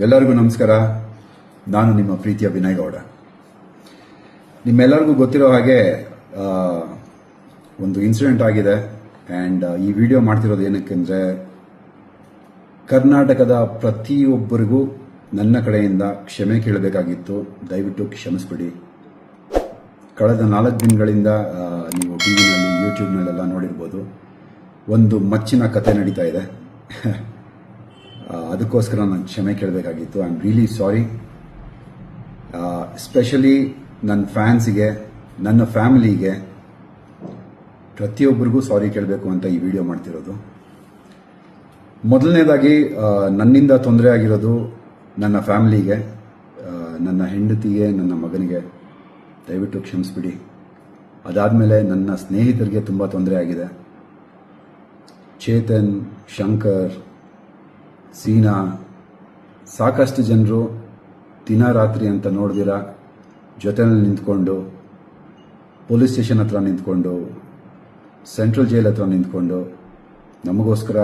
ಎಲ್ಲರಿಗೂ ನಮಸ್ಕಾರ. ನಾನು ನಿಮ್ಮ ಪ್ರೀತಿಯ ವಿನಯ್ ಗೌಡ. ನಿಮ್ಮೆಲ್ಲರಿಗೂ ಗೊತ್ತಿರೋ ಹಾಗೆ ಒಂದು ಇನ್ಸಿಡೆಂಟ್ ಆಗಿದೆ. ಆ್ಯಂಡ್ ಈ ವಿಡಿಯೋ ಮಾಡ್ತಿರೋದು ಏನಕ್ಕೆಂದರೆ, ಕರ್ನಾಟಕದ ಪ್ರತಿಯೊಬ್ಬರಿಗೂ ನನ್ನ ಕಡೆಯಿಂದ ಕ್ಷಮೆ ಕೇಳಬೇಕಾಗಿತ್ತು. ದಯವಿಟ್ಟು ಕ್ಷಮಿಸ್ಬಿಡಿ. ಕಳೆದ 4 ದಿನಗಳಿಂದ ನೀವು ಟಿವಿನಲ್ಲಿ, ಯೂಟ್ಯೂಬ್ನಲ್ಲೆಲ್ಲ ನೋಡಿರ್ಬೋದು, ಒಂದು ಮಚ್ಚಿನ ಕತೆ ನಡೀತಾ ಇದೆ. ಅದಕ್ಕೋಸ್ಕರ ನಾನು ಕ್ಷಮೆ ಕೇಳಬೇಕಾಗಿತ್ತು. I am really sorry. Especially ನನ್ನ ಫ್ಯಾನ್ಸಿಗೆ, ನನ್ನ ಫ್ಯಾಮಿಲಿಗೆ, ಪ್ರತಿಯೊಬ್ಬರಿಗೂ ಸಾರಿ ಕೇಳಬೇಕು ಅಂತ ಈ ವಿಡಿಯೋ ಮಾಡ್ತಿರೋದು. ಮೊದಲನೇದಾಗಿ ನನ್ನಿಂದ ತೊಂದರೆ ಆಗಿರೋದು ನನ್ನ ಫ್ಯಾಮಿಲಿಗೆ, ನನ್ನ ಹೆಂಡತಿಗೆ, ನನ್ನ ಮಗನಿಗೆ ದಯವಿಟ್ಟು ಕ್ಷಮಿಸ್ಬಿಡಿ. ಅದಾದಮೇಲೆ ನನ್ನ ಸ್ನೇಹಿತರಿಗೆ ತುಂಬ ತೊಂದರೆ ಆಗಿದೆ. ಚೇತನ್, ಶಂಕರ್, ಸೀನಾ, ಸಾಕಷ್ಟು ಜನರು ದಿನ ರಾತ್ರಿ ಅಂತ ನೋಡ್ದಿರ ಜೊತೆಯಲ್ಲಿ ನಿಂತ್ಕೊಂಡು, ಪೊಲೀಸ್ ಸ್ಟೇಷನ್ ಹತ್ರ ನಿಂತ್ಕೊಂಡು, ಸೆಂಟ್ರಲ್ ಜೈಲ್ ಹತ್ರ ನಿಂತ್ಕೊಂಡು ನಮಗೋಸ್ಕರ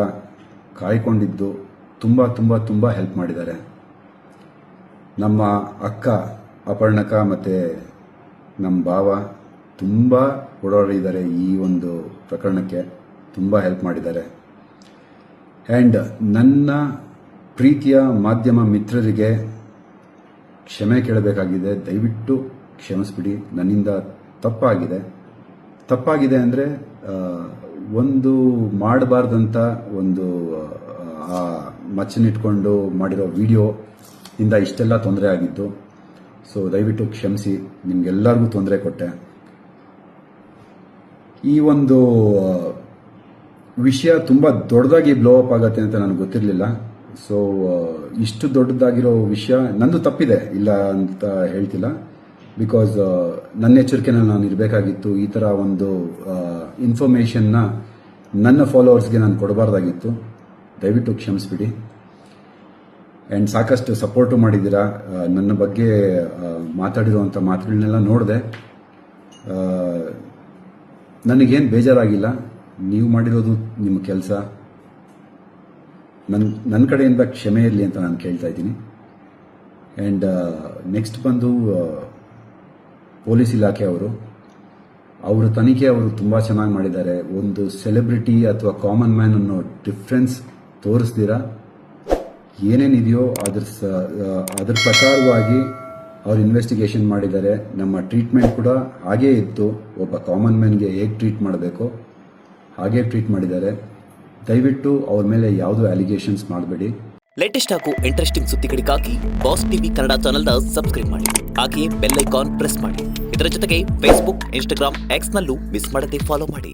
ಕಾಯ್ಕೊಂಡಿದ್ದು ತುಂಬ ತುಂಬ ತುಂಬ ಹೆಲ್ಪ್ ಮಾಡಿದ್ದಾರೆ. ನಮ್ಮ ಅಕ್ಕ ಅಪರ್ಣಕ ಮತ್ತು ನಮ್ಮ ಭಾವ ತುಂಬ ಓಡಾಡಿದ್ದಾರೆ. ಈ ಒಂದು ಪ್ರಕರಣಕ್ಕೆ ತುಂಬ ಹೆಲ್ಪ್ ಮಾಡಿದ್ದಾರೆ. ಆ್ಯಂಡ್ ನನ್ನ ಪ್ರೀತಿಯ ಮಾಧ್ಯಮ ಮಿತ್ರರಿಗೆ ಕ್ಷಮೆ ಕೇಳಬೇಕಾಗಿದೆ. ದಯವಿಟ್ಟು ಕ್ಷಮಿಸ್ಬಿಡಿ. ನನ್ನಿಂದ ತಪ್ಪಾಗಿದೆ ಅಂದರೆ ಒಂದು ಮಾಡಬಾರ್ದಂಥ ಒಂದು ಮಚ್ಚನಿಟ್ಕೊಂಡು ಮಾಡಿರೋ ವಿಡಿಯೋ ಇಂದ ಇಷ್ಟೆಲ್ಲ ತೊಂದರೆ ಆಗಿದ್ದು. ಸೊ ದಯವಿಟ್ಟು ಕ್ಷಮಿಸಿ. ನಿಮಗೆಲ್ಲರಿಗೂ ತೊಂದರೆ ಕೊಟ್ಟೆ. ಈ ಒಂದು ವಿಷಯ ತುಂಬ ದೊಡ್ಡದಾಗಿ ಬ್ಲೋ ಅಪ್ ಆಗತ್ತೆ ಅಂತ ನನಗೆ ಗೊತ್ತಿರಲಿಲ್ಲ. ಸೊ ಇಷ್ಟು ದೊಡ್ಡದಾಗಿರೋ ವಿಷಯ ನಂದು ತಪ್ಪಿದೆ, ಇಲ್ಲ ಅಂತ ಹೇಳ್ತಿಲ್ಲ. ಬಿಕಾಸ್ ನನ್ನ ಎಚ್ಚರಿಕೆನಲ್ಲಿ ನಾನು ಇರಬೇಕಾಗಿತ್ತು. ಈ ಥರ ಒಂದು ಇನ್ಫಾರ್ಮೇಷನ್ನ ನನ್ನ ಫಾಲೋವರ್ಸ್ಗೆ ನಾನು ಕೊಡಬಾರ್ದಾಗಿತ್ತು. ದಯವಿಟ್ಟು ಕ್ಷಮಿಸ್ಬಿಡಿ. ಆ್ಯಂಡ್ ಸಾಕಷ್ಟು ಸಪೋರ್ಟು ಮಾಡಿದ್ದೀರಾ. ನನ್ನ ಬಗ್ಗೆ ಮಾತಾಡಿರುವಂಥ ಮಾತುಗಳನ್ನೆಲ್ಲ ನೋಡಿದೆ. ನನಗೇನು ಬೇಜಾರಾಗಿಲ್ಲ. ನೀವು ಮಾಡಿರೋದು ನಿಮ್ಮ ಕೆಲಸ. ನನ್ನ ಕಡೆಯಿಂದ ಕ್ಷಮೆ ಇರಲಿ ಅಂತ ನಾನು ಕೇಳ್ತಾ ಇದ್ದೀನಿ. ಆ್ಯಂಡ್ ನೆಕ್ಸ್ಟ್ ಬಂದು ಪೊಲೀಸ್ ಇಲಾಖೆ ಅವರ ತನಿಖೆ ಅವರು ತುಂಬ ಚೆನ್ನಾಗಿ ಮಾಡಿದ್ದಾರೆ. ಒಂದು ಸೆಲೆಬ್ರಿಟಿ ಅಥವಾ ಕಾಮನ್ ಮ್ಯಾನ್ ಅನ್ನೋ ಡಿಫ್ರೆನ್ಸ್ ತೋರಿಸ್ದಿರ ಏನೇನಿದೆಯೋ ಅದ್ರ ಪ್ರಕಾರವಾಗಿ ಅವ್ರು ಇನ್ವೆಸ್ಟಿಗೇಷನ್ ಮಾಡಿದ್ದಾರೆ. ನಮ್ಮ ಟ್ರೀಟ್ಮೆಂಟ್ ಕೂಡ ಹಾಗೇ ಇತ್ತು. ಒಬ್ಬ ಕಾಮನ್ ಮ್ಯಾನ್ಗೆ ಹೇಗೆ ಟ್ರೀಟ್ ಮಾಡಬೇಕೋ ಹಾಗೆ ಟ್ರೀಟ್ ಮಾಡಿದ್ದಾರೆ. ದಯವಿಟ್ಟು ಅವ್ರ ಮೇಲೆ ಯಾವುದೂ ಅಲಿಗೇಷನ್ಸ್ ಮಾಡಬೇಡಿ. ಲೇಟೆಸ್ಟ್ ಹಾಗೂ ಇಂಟ್ರೆಸ್ಟಿಂಗ್ ಸುದ್ದಿಗಳಿಗಾಗಿ ಬಾಸ್ ಟಿವಿ ಕನ್ನಡ ಚಾನೆಲ್ನ ಸಬ್ಸ್ಕ್ರೈಬ್ ಮಾಡಿ. ಹಾಗೆಯೇ ಬೆಲ್ ಐಕಾನ್ ಪ್ರೆಸ್ ಮಾಡಿ. ಇದರ ಜೊತೆಗೆ ಫೇಸ್ಬುಕ್, ಇನ್ಸ್ಟಾಗ್ರಾಮ್, ಎಕ್ಸ್ನಲ್ಲೂ ಮಿಸ್ ಮಾಡದೆ ಫಾಲೋ ಮಾಡಿ.